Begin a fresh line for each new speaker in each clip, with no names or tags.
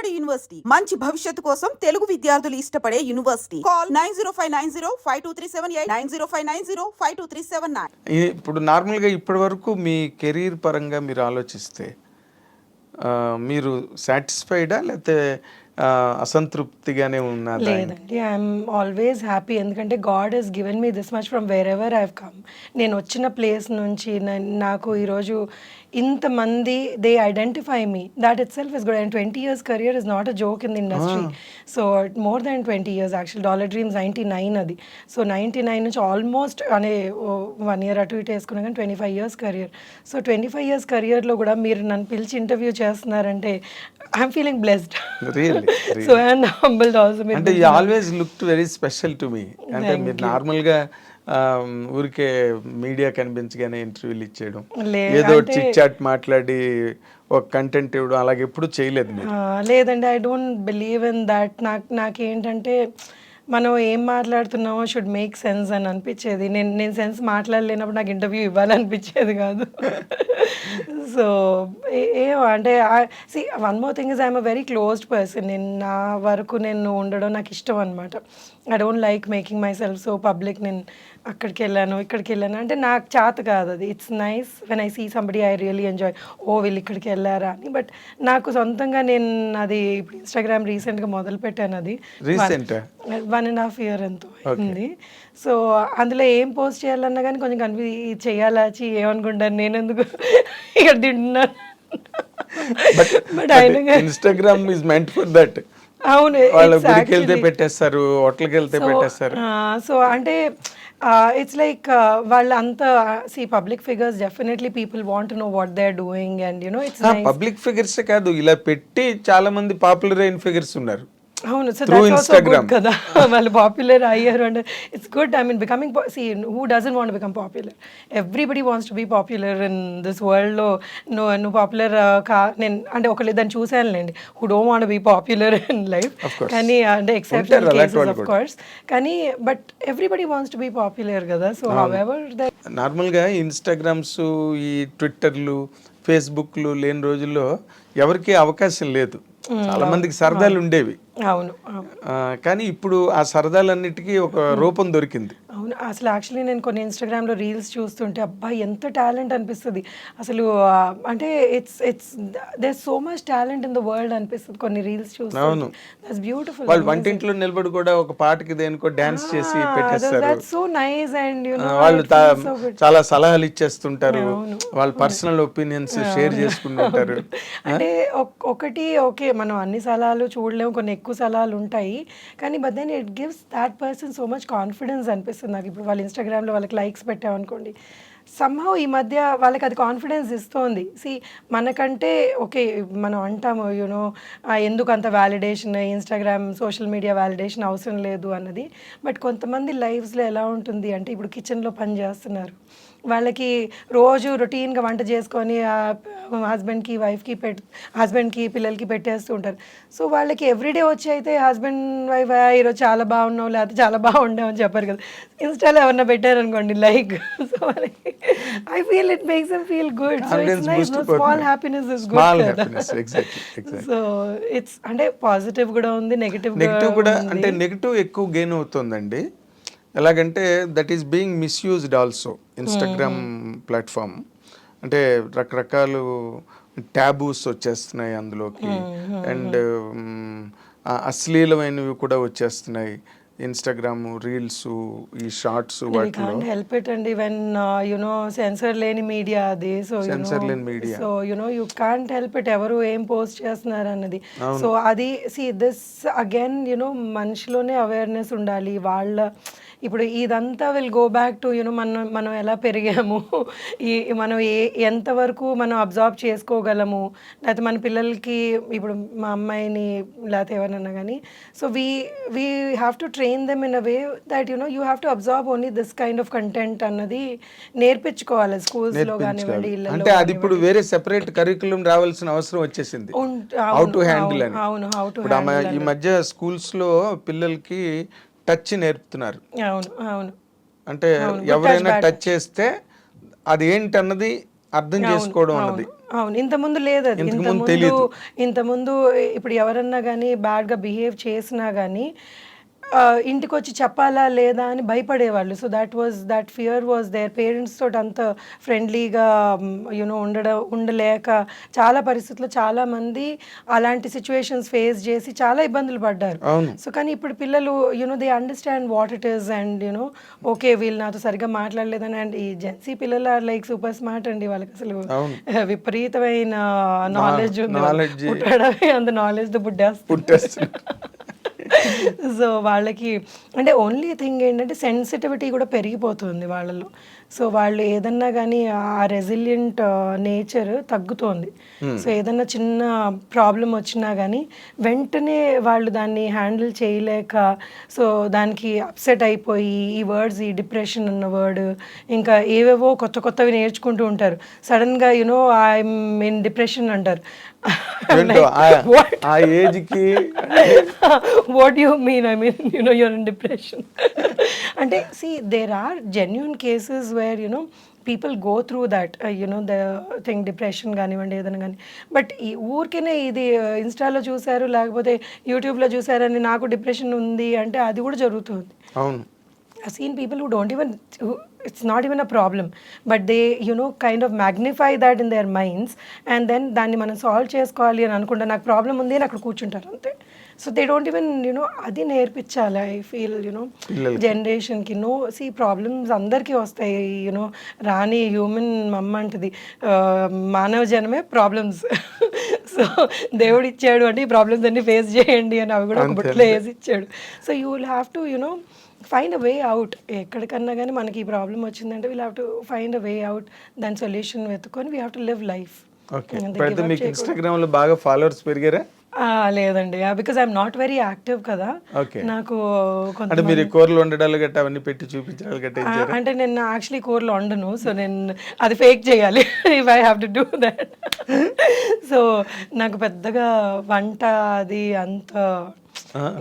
Vijayawada university మంచి భవిష్యత్తు కోసం తెలుగు విద్యార్థులు ఇష్టపడే యూనివర్సిటీ. కాల్ 9059052378 9059052379.
ఇప్పుడు నార్మల్గా ఇప్పటి వరకు మీ కెరీర్ పరంగా మీరు ఆలోచిస్తే మీరు సాటిస్ఫైడా లేకపోతే అసంతృప్తిగానే ఉన్నదా?
లేదండి, ఐఎమ్ ఆల్వేస్ హ్యాపీ. ఎందుకంటే God has given me this much from wherever I have come. నేను వచ్చిన ప్లేస్ నుంచి నాకు ఈరోజు ఇంతమంది they identify me, that itself is good. And 20 years career is not a joke in the industry. So more than 20 years actually. Dollar dreams 99 అది. So 99 నుంచి almost అనే 1 year అటు ఇటు వేసుకున్నా కానీ 25 years career. సో 25 years careerలో కూడా మీరు నన్ను పిలిచి ఇంటర్వ్యూ చేస్తున్నారంటే I'm feeling blessed. So and humbled also.
అంటే you always looked very special to me. అంటే మీరు నార్మల్గా ఊరికే మీడియా కనిపించగానే ఇంటర్వ్యూలు ఇచ్చేయడం, ఏదో చిట్ చాట్ మాట్లాడి ఒక కంటెంట్ ఇవ్వడం అలాగే ఎప్పుడు చేయలేదు మీరు?
లేదండి, I don't believe in that. నాకేంటంటే మనం ఏం మాట్లాడుతున్నామో షుడ్ మేక్ సెన్స్ అని అనిపించేది. నేను సెన్స్ మాట్లాడలేనప్పుడు నాకు ఇంటర్వ్యూ ఇవ్వాలనిపించేది కాదు. సో అంటే one more thing is I'm a very closed person. నేను నా వరకు నేను ఉండడం నాకు ఇష్టం అనమాట. I don't like making my self so public. నేను అక్కడికి వెళ్ళాను ఇక్కడికి వెళ్ళాను అంటే నాకు చేత కాదు అది. It's nice when I see somebody I really enjoy, ఓ వీళ్ళు ఇక్కడికి వెళ్ళారా అని. బట్ నాకు సొంతంగా నేను అది ఇప్పుడు ఇన్స్టాగ్రామ్ రీసెంట్గా మొదలు పెట్టాను. అది 1.5 year ఎంతో అయింది. సో అందులో ఏం పోస్ట్ చేయాలన్నా కానీ కొంచెం చేయాలా ఏమనుకుంటాను నేను ఎందుకు ఇక్కడ తింటున్నాను.
But Instagram is meant for that.
అవును,
వాళ్ళ గుడికి వెళ్తే పెట్టేస్తారు, హోటల్కి వెళ్తే పెట్టేస్తారు.
సో అంటే ఇట్స్ లైక్ వాళ్ళంతా public figures definitely people want to know what they are doing and you know it's
public figures కాదు, ఇలా పెట్టి చాలా మంది పాపులర్ అయిన ఫిగర్స్ ఉన్నారు.
అవును, సో దట్స్ ఆల్సో గుడ్ కదా. వాళ్ళు పాపులర్ అయ్యారు అంటే it's good. I mean becoming who doesn't want become popular? Everybody wants to be popular in this వరల్డ్లో. నువ్వు పాపులర్ నేను అంటే ఒకళ్ళు దాన్ని చూసానులేండి who don't want be popular in life. కానీ అంటే ఎక్సెప్షనల్ కేసెస్ ఆఫ్ కోర్స్. కానీ but everybody wants to be popular కదా. సో హౌఎవర్
నార్మల్గా ఇన్స్టాగ్రామ్స్, ఈ ట్విట్టర్లు, ఫేస్బుక్లు లేని రోజుల్లో ఎవరికి అవకాశం లేదు. చాలా మందికి సరదాలు ఉండేవి.
అవును,
కానీ ఇప్పుడు ఆ సరదాలన్నిటికీ ఒక రూపం దొరికింది.
అవును, అసలు యాక్చువల్లీ నేను కొన్ని ఇన్స్టాగ్రామ్లో రీల్స్ చూస్తుంటే అబ్బాయి ఎంత టాలెంట్ అనిపిస్తుంది అసలు. అంటే it's there so much talent in the world అనిపిస్తుంది కొన్ని రీల్స్ చూస్తుంటే.
అవును,
దట్స్ బ్యూటిఫుల్.
వాళ్ళు వంటింట్లో నిలబడి కూడా ఒక పాటకి దేనికో డాన్స్ చేసి పెట్టేస్తారు.
That's so nice. And you know
వాళ్ళు చాలా సలహాలు ఇచ్చేస్తుంటారు, వాళ్ళ పర్సనల్ ఒపీనియన్స్ షేర్ చేసుకుంటుంటారు.
అంటే ఒకటి ఓకే, మనం అన్ని సలహాలు చూడలేము, కొన్ని ఎక్కువ సలహాలు ఉంటాయి. కానీ but then it gives that person so much confidence అనిపిస్తుంది నాకు. ఇప్పుడు వాళ్ళు ఇన్స్టాగ్రామ్లో వాళ్ళకి లైక్స్ పెట్టామనుకోండి, సమ్హౌ ఈ మధ్య వాళ్ళకి అది కాన్ఫిడెన్స్ ఇస్తోంది. మనకంటే ఓకే మనం అంటాము యూనో ఎందుకు అంత validation, Instagram social media validation అవసరం లేదు అన్నది. బట్ కొంతమంది లైఫ్స్లో ఎలా ఉంటుంది అంటే ఇప్పుడు కిచెన్లో పని చేస్తున్నారు, వాళ్ళకి రోజు రొటీన్గా వంట చేసుకొని హస్బెండ్కి వైఫ్కి హస్బెండ్కి పిల్లలకి పెట్టేస్తూ ఉంటారు. సో వాళ్ళకి ఎవ్రీడే వచ్చి అయితే హస్బెండ్ వైఫ్ ఈరోజు చాలా బాగున్నావు లేకపోతే చాలా బాగుండావు అని చెప్పారు కదా. ఇన్స్టాలో ఎవరన్నా పెట్టారనుకోండి లైక్, సో వాళ్ళకి I feel it makes them feel good. So it's nice, small happiness is good కదా. సో ఇట్స్ అంటే పాజిటివ్ కూడా ఉంది, నెగటివ్
కూడా. అంటే నెగటివ్ ఎక్కువ గెయిన్ అవుతుందండి. ఎలాగంటే that is being misused also Instagram platform. అంటే రకరకాలు ట్యాబూస్ వచ్చేస్తున్నాయి అందులోకి, అండ్ అశ్లీలమైనవి కూడా వచ్చేస్తున్నాయి. ఇన్స్టాగ్రామ్ రీల్స్, ఈ షార్ట్స్, వాటిలో
హెల్ప్ ఇట్ అండి వెన్ యునో సెన్సర్ లేని మీడియా అది. సో
సెన్సర్ లేని media,
so you know you can't help it ఎవరు ఏం పోస్ట్ చేస్తున్నారు అన్నది. సో అది దిస్ అగైన్ యునో మనిషిలోనే అవేర్నెస్ ఉండాలి. వాళ్ళ ఇప్పుడు ఇదంతా will go back to you know మనం ఎలా పెరిగాము, మనం ఎంతవరకు మనం అబ్జర్వ్ చేసుకోగలము, లేకపోతే మన పిల్లలకి ఇప్పుడు మా అమ్మాయిని లేకపోతే ఎవరన్నా కానీ. So we have to train them in a way that you know you have to observe only this kind of content అన్నది నేర్పించుకోవాలి స్కూల్స్లో కానివ్వండి, ఇళ్ళలో.
అంటే అది ఇప్పుడు వేరే సెపరేట్ కరికులం రావాల్సిన అవసరం వచ్చేసింది, హౌ టు హ్యాండిల్ అని.
అవును, హౌ టు
హ్యాండిల్. ఈ మధ్య స్కూల్స్లో పిల్లలకి టచ్ నేర్పుతున్నారు.
అవును, అవును.
అంటే ఎవరైనా టచ్ చేస్తే అది ఏంటన్నది అర్థం చేసుకోవడం అన్నది.
అవును, ఇంతకుముందు లేదు అది. ఇంతకుముందు ఇప్పుడు ఎవరన్నా కానీ బ్యాడ్గా బిహేవ్ చేసినా కానీ ఇంటికి వచ్చి చెప్పాలా లేదా అని భయపడేవాళ్ళు. So that fear was there. Parents తోటి అంత ఫ్రెండ్లీగా ఉండలేక చాలా పరిస్థితుల్లో చాలామంది అలాంటి సిచ్యువేషన్స్ ఫేస్ చేసి చాలా ఇబ్బందులు పడ్డారు. సో కానీ ఇప్పుడు పిల్లలు they understand what it is and okay వీళ్ళు నాతో సరిగ్గా మాట్లాడలేదని. అండ్ ఈ జెన్సీ పిల్లలు ఆర్ లైక్ సూపర్ స్మార్ట్ అండి. వాళ్ళకి అసలు విపరీతమైన నాలెడ్జ్ ఉంది. పుట్టడమే అంత నాలెడ్జ్ పుట్టేస్తుంది. సో వాళ్ళకి అంటే ఓన్లీ థింగ్ ఏంటంటే సెన్సిటివిటీ కూడా పెరిగిపోతుంది వాళ్ళలో. సో వాళ్ళు ఏదన్నా కానీ ఆ రెసిలియంట్ నేచర్ తగ్గుతోంది. సో ఏదన్నా చిన్న ప్రాబ్లం వచ్చినా కానీ వెంటనే వాళ్ళు దాన్ని హ్యాండిల్ చేయలేక సో దానికి అప్సెట్ అయిపోయి ఈ వర్డ్స్, ఈ డిప్రెషన్ అన్న వర్డ్, ఇంకా ఏవేవో కొత్తవి నేర్చుకుంటూ ఉంటారు. సడన్గా ఐఎమ్ ఇన్ డిప్రెషన్ అంటారు.
ఆ ఏజ్కి
what you mean? I mean you're in depression అంటే there are genuine cases where people go through that the thing, depression కానివ్వండి ఏదైనా కానీ. బట్ ఈ ఊరికేనే ఇది ఇన్స్టాలో చూసారు లేకపోతే యూట్యూబ్లో చూసారని నాకు డిప్రెషన్ ఉంది అంటే అది కూడా జరుగుతుంది.
అవును,
I've seen people who don't even, it's not even a problem, but they kind of magnify that in their minds and then దాన్ని మనం సాల్వ్ చేసుకోవాలి అని అనుకుంటా నాకు ప్రాబ్లం ఉంది అని అక్కడ కూర్చుంటారు అంతే. సో దే డోంట్ ఈవెన్ అది నేర్పించాలి. ఐ ఫీల్ జనరేషన్కి ప్రాబ్లమ్స్ అందరికీ వస్తాయి. రాని హ్యూమన్ మమ్మ అంటది మానవ జనమే ప్రాబ్లమ్స్. సో దేవుడు ఇచ్చాడు అంటే ఈ ప్రాబ్లమ్స్ అన్ని ఫేస్ చేయండి అని అవి కూడా ఒక బుట్టలో వేసి ఇచ్చాడు. So you will have to find a way out. ఎక్కడికన్నా కానీ మనకి ఈ ప్రాబ్లం వచ్చిందంటే we'll have to find a way out, దాని సొల్యూషన్ వెతుకొని we have to live life.
మీకు ఇన్స్టాగ్రామ్ లో బాగా ఫాలోవర్స్ పెరిగారా?
లేదండి, because I'm not very active కదా. నాకు
అంటే మీరు కూరలు వండడాలు గట్ట అవన్నీ పెట్టి చూపించాలి గట్ట
అంటే నేను యాక్చువల్లీ కూరలు వండను. సో నేను అది ఫేక్ చేయాలి if I have to do that. So నాకు పెద్దగా వంట అది అంత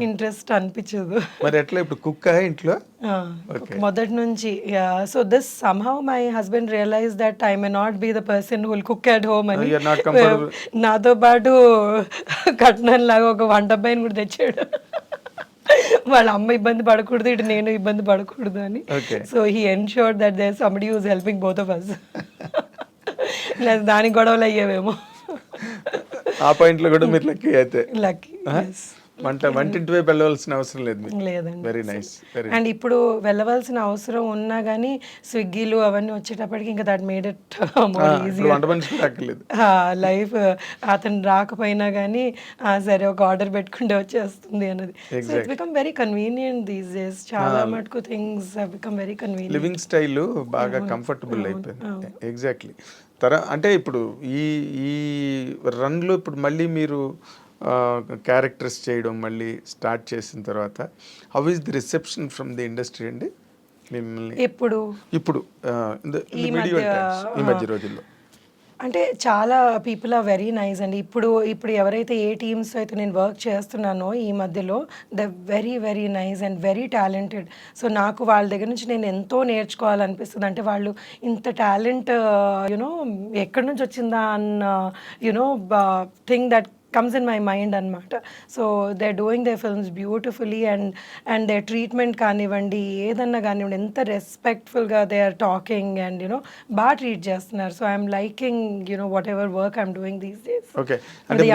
ఇంట్రెస్ట్ అనిపించదు.
మరి ఎట్లా ఇప్పుడు కుక్ ఇంట్లో
మొదటి నుంచి. So this somehow my husband realise that I may not be the person who will cook at home అని నాతో పాటు కట్నం లాగా ఒక వంట అబ్బాయిని కూడా తెచ్చాడు. వాళ్ళ అమ్మ ఇబ్బంది పడకూడదు, ఇటు నేను ఇబ్బంది పడకూడదు అని. So he ensured that there somebody who is helping both of us. లేదా దానికి గొడవలు అయ్యేవేమో.
ఆ పాయింట్లో కూడా మీరు లక్కీ అయితే.
లక్కీ.
వంటింటి వైపు వెళ్ళవలసిన అవసరం లేదు.
లేదండి.
Very nice.
అండ్ ఇప్పుడు వెళ్ళవలసిన అవసరం ఉన్నా కానీ స్విగ్గీలు అవన్నీ వచ్చేటప్పటికి ఇంకా that made it more easy.
వంట మనిషి రాకలేదు
లైఫ్. అతను రాకపోయినా కానీ సరే ఒక ఆర్డర్ పెట్టుకుంటే వచ్చేస్తుంది అన్నది. So it's become very convenient these days. చాలా మటుకు things have become very convenient.
Living style బాగా కంఫర్టబుల్ అయిపోయింది. ఎగ్జాక్ట్లీ. అంటే ఇప్పుడు ఈ రన్లో ఇప్పుడు మళ్ళీ మీరు క్యారెక్టర్స్ చేయడం మళ్ళీ స్టార్ట్ చేసిన తర్వాత how is the reception from the industry అండి మిమ్మల్ని ఇప్పుడు ఈ మధ్య రోజుల్లో?
అంటే చాలా పీపుల్ ఆర్ వెరీ నైస్ అండి. ఇప్పుడు ఎవరైతే ఏ టీమ్స్ అయితే నేను వర్క్ చేస్తున్నానో ఈ మధ్యలో the very very nice and very talented. So నాకు వాళ్ళ దగ్గర నుంచి నేను ఎంతో నేర్చుకోవాలనిపిస్తుంది. అంటే వాళ్ళు ఇంత టాలెంట్ ఎక్కడి నుంచి వచ్చిందా అన్న thing that comes in my mind అన్నమాట. So they are doing they films beautifully and they treatment కానివ్వండి ఏదన్నా కానివ్వండి ఎంత రెస్పెక్ట్ఫుల్గా దే ఆర్ టాకింగ్ అండ్ బాగా ట్రీట్ చేస్తున్నారు. So I'm liking whatever work I'm doing these days.
Okay. అంటే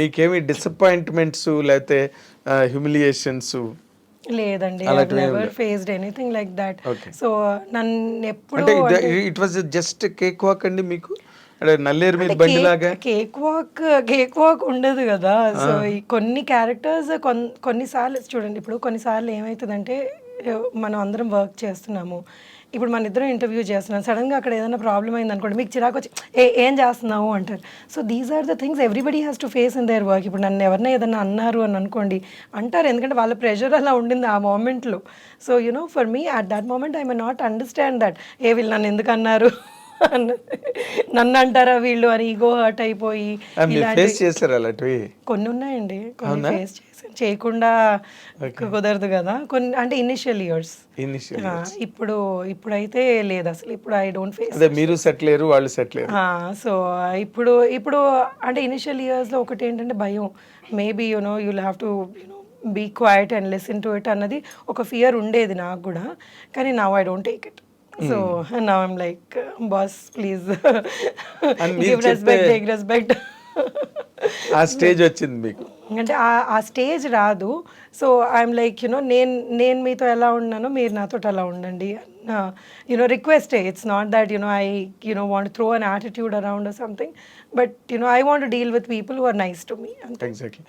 మీకేమి డిసప్పాయింట్మెంట్స్ లేకపోతే హ్యూమిలియేషన్స్?
లేదండి, I never faced anything like that. So నన్ను ఎప్పుడు
it was just cake walk అండి మీకు? నల్లేరు మీద బండిలాగా
కేక్ వాక్ ఉండదు కదా. సో ఈ కొన్ని క్యారెక్టర్స్ కొన్నిసార్లు చూడండి, ఇప్పుడు కొన్నిసార్లు ఏమవుతుందంటే మనం అందరం వర్క్ చేస్తున్నాము, ఇప్పుడు మన ఇద్దరం ఇంటర్వ్యూ చేస్తున్నాం, సడన్గా అక్కడ ఏదైనా ప్రాబ్లం అయింది అనుకోండి, మీకు చిరాకు వచ్చి ఏం చేస్తున్నావు అంటారు. So these are the things everybody has to face in their work. ఇప్పుడు నన్ను ఎవరైనా ఏదైనా అన్నారు అని అనుకోండి అంటారు, ఎందుకంటే వాళ్ళ ప్రెషర్ అలా ఉండింది ఆ మూమెంట్లో. So for me at that moment I may not understand that వీళ్ళు నన్ను ఎందుకు అన్నారు నన్ను అంటారా వీళ్ళు అని ఈగో హర్ట్ అయిపోయి
మీరు ఫేస్ చేశారు అలాంటివి?
కొన్ని ఉన్నాయండి, కొన్ని ఫేస్ చేసాను, చేయకుండా కుదరదు కదా కొన్ని, అంటే ఇనిషియల్ ఇయర్స్.
ఇనిషియల్
ఇప్పుడైతే లేదు అసలు, ఇప్పుడు ఐ డోంట్ ఫేస్.
అదే మీరు సెటిల్ అయ్యారు, వాళ్ళు సెటిల్ అయ్యారు.
సో ఇప్పుడు అంటే ఇనిషియల్ ఇయర్స్లో ఒకటి ఏంటంటే భయం, maybe you know you'll have to be quiet and listen to it అన్నది ఒక ఫియర్ ఉండేది నాకు కూడా, కానీ now I don't take it. So now I'm like boss please give respect, take respect.
ఆ స్టేజ్ వచ్చింది మీకు?
అంటే ఆ స్టేజ్ రాదు. సో ఐఎమ్ లైక్ యునో నేను మీతో ఎలా ఉన్నానో మీరు నాతో అలా ఉండండి, యునో రిక్వెస్టే. It's not that I want throw an attitude around or something, but I want deal with people who are nice to me.
Exactly.